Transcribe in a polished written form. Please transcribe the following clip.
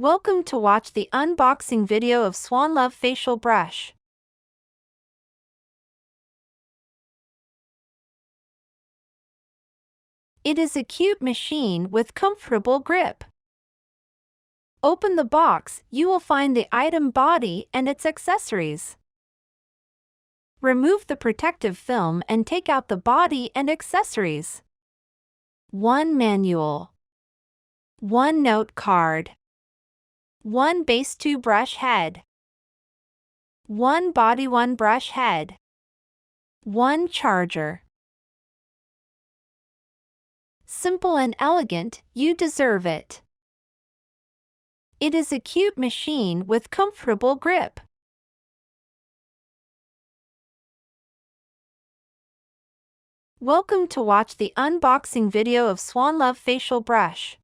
Welcome to watch the unboxing video of Swanlove Facial Brush. It is a cute machine with comfortable grip. Open the box, you will find the item body and its accessories. Remove the protective film and take out the body and accessories. 1 manual. 1 note card. 1 base 2 brush head. 1 body 1 brush head. 1 charger. Simple and elegant, you deserve it. It is a cute machine with comfortable grip. Welcome to watch the unboxing video of Swanlove Facial Brush.